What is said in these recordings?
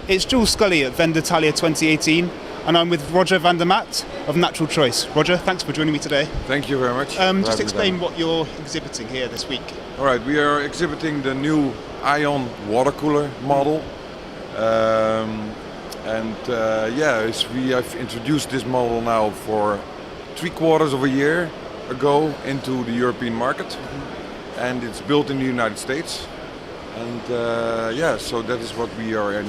It's Jules Scully at Venditalia 2018, and I'm with Roger van der Maat of Natural Choice. Roger, thanks for joining me today. Thank you very much. Just explain what you're exhibiting here this week. All right, we are exhibiting the new Ion water cooler model. We have introduced this model now for 3/4 of a year ago into the European market, and it's built in the United States. And so that is what we are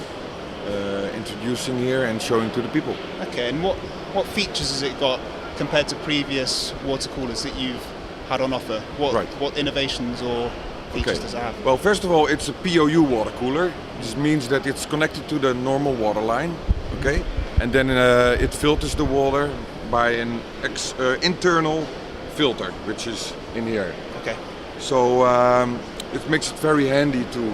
introducing here and showing to the people. Okay, and what features has it got compared to previous water coolers that you've had on offer? What innovations or features does it have? Well, first of all, it's a POU water cooler. This means that it's connected to the normal water line, okay? And then it filters the water by an internal filter, which is in here. Okay. So it makes it very handy to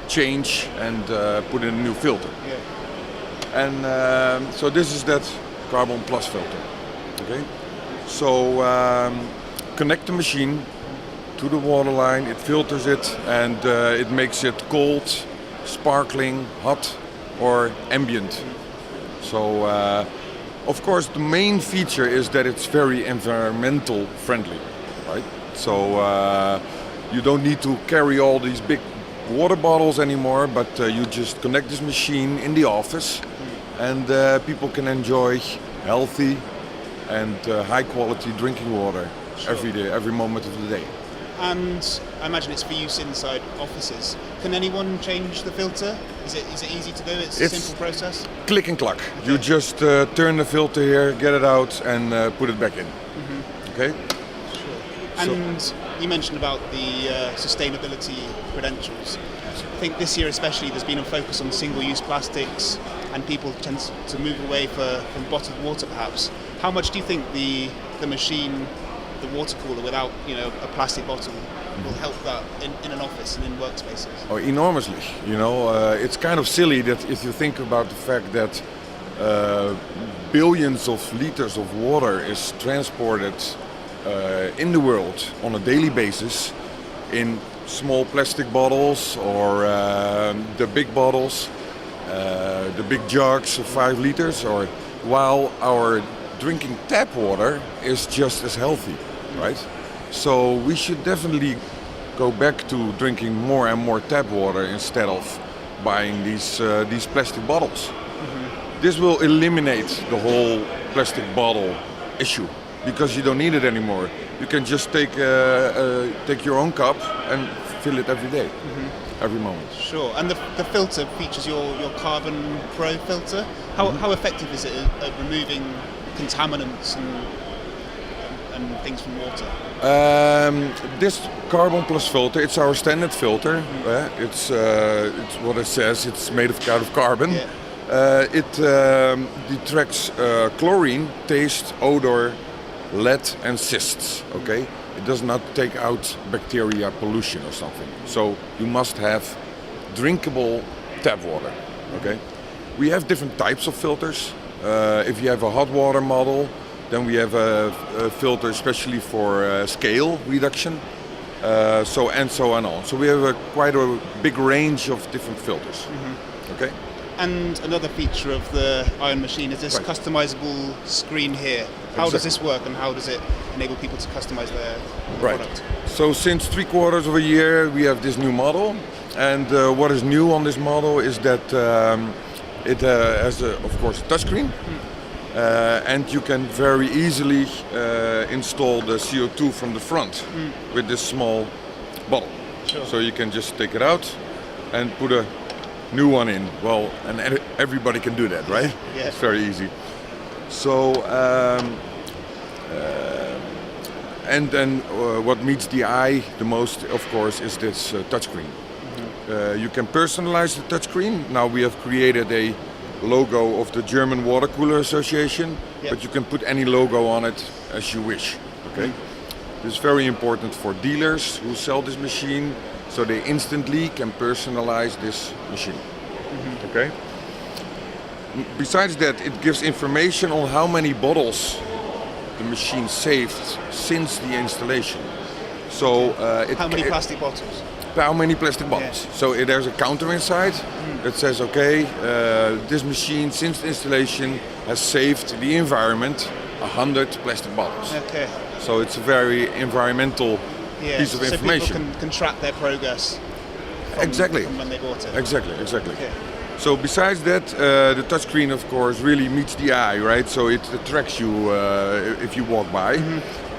change and put in a new filter. Yeah. And so this is that Carbon Plus filter, okay? So connect the machine to the water line, it filters it, and it makes it cold, sparkling, hot, or ambient. So of course the main feature is that it's very environmental friendly, right? So you don't need to carry all these big water bottles anymore, but you just connect this machine in the office, and people can enjoy healthy and high quality drinking water every day, every moment of the day. And I imagine it's for use inside offices. Can anyone change the filter? Is it easy to do? It's a simple process? Click and clack. Okay. You just turn the filter here, get it out, and put it back in. Mm-hmm. Okay? Sure. And you mentioned about the sustainability credentials. I think this year especially there's been a focus on single-use plastics, and people tend to move away from bottled water perhaps. How much do you think the machine, the water cooler without a plastic bottle will help that in an office and in workspaces? Oh, enormously. It's kind of silly that if you think about the fact that billions of liters of water is transported in the world on a daily basis in small plastic bottles or the big bottles, the big jugs of 5 liters, or while our drinking tap water is just as healthy, right? So we should definitely go back to drinking more and more tap water instead of buying these plastic bottles. Mm-hmm. This will eliminate the whole plastic bottle issue because you don't need it anymore. You can just take your own cup and fill it every day, every moment. Sure, and the filter features your Carbon Pro filter. How effective is it at removing contaminants and things from water? This Carbon Plus filter, it's our standard filter. It's what it says. It's made out of carbon. Yeah. It detracts chlorine, taste, odor, lead, and cysts. Okay, it does not take out bacteria, pollution, or something. So you must have drinkable tap water. Okay, we have different types of filters. If you have a hot water model, then we have a filter especially for scale reduction, so on. So we have quite a big range of different filters. Mm-hmm. Okay. And another feature of the Ion machine is this customizable screen here. How does this work, and how does it enable people to customize their product? So since 3/4 of a year we have this new model, and what is new on this model is that it has, of course, a touchscreen. And you can very easily install the CO2 from the front with this small bottle. Sure. So you can just take it out and put a new one in. Well, and everybody can do that, right? Yeah. It's very easy. So, and then what meets the eye the most, of course, is this touchscreen. Mm-hmm. You can personalize the touchscreen. Now we have created a logo of the German Water Cooler Association, but you can put any logo on it as you wish. Okay, this is very important for dealers who sell this machine, so they instantly can personalize this machine. Mm-hmm. Okay. Besides that, it gives information on how many bottles the machine saved since the installation. So How many plastic bottles? how many plastic bottles. Yeah. So there's a counter inside that says, okay, this machine since the installation has saved the environment 100 plastic bottles. Okay. So it's a very environmental piece of information. So people can track their progress from when they bought it. Exactly. Okay. So besides that, the touchscreen, of course, really meets the eye, right? So it tracks you if you walk by,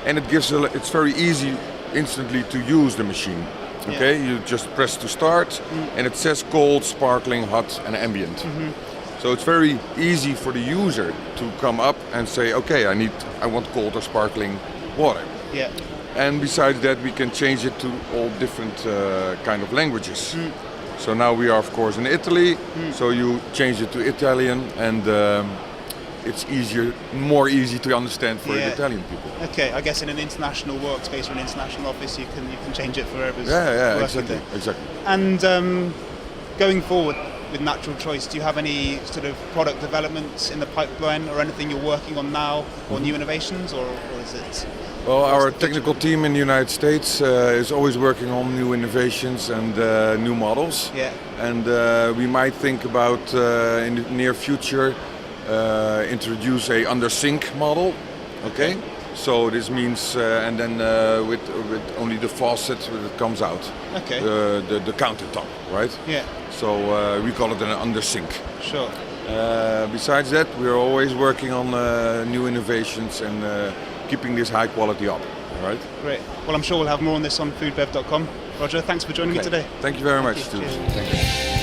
and it gives it's very easy instantly to use the machine. Okay, you just press to start, and it says cold, sparkling, hot, and ambient. So it's very easy for the user to come up and say, okay, I want cold or sparkling water. Yeah. And besides that, we can change it to all different kind of languages. So now we are, of course, in Italy. So you change it to Italian, and it's more easy to understand for the Italian people. Okay, I guess in an international workspace or an international office, you can change it for whoever's working there. Exactly. And going forward with Natural Choice, do you have any sort of product developments in the pipeline or anything you're working on now, or new innovations, or is it? Well, our technical team in the United States is always working on new innovations and new models. Yeah. And we might think about in the near future introduce a under sink model. Okay. So this means and then with only the faucet that comes out. Okay. The countertop, right? Yeah. So we call it an under sink. Sure. Besides that, we're always working on new innovations and keeping this high quality up. All right. Great. Well, I'm sure we'll have more on this on foodbev.com. Roger, thanks for joining me today. Thank you very much, Stu. Cheers. Thank you.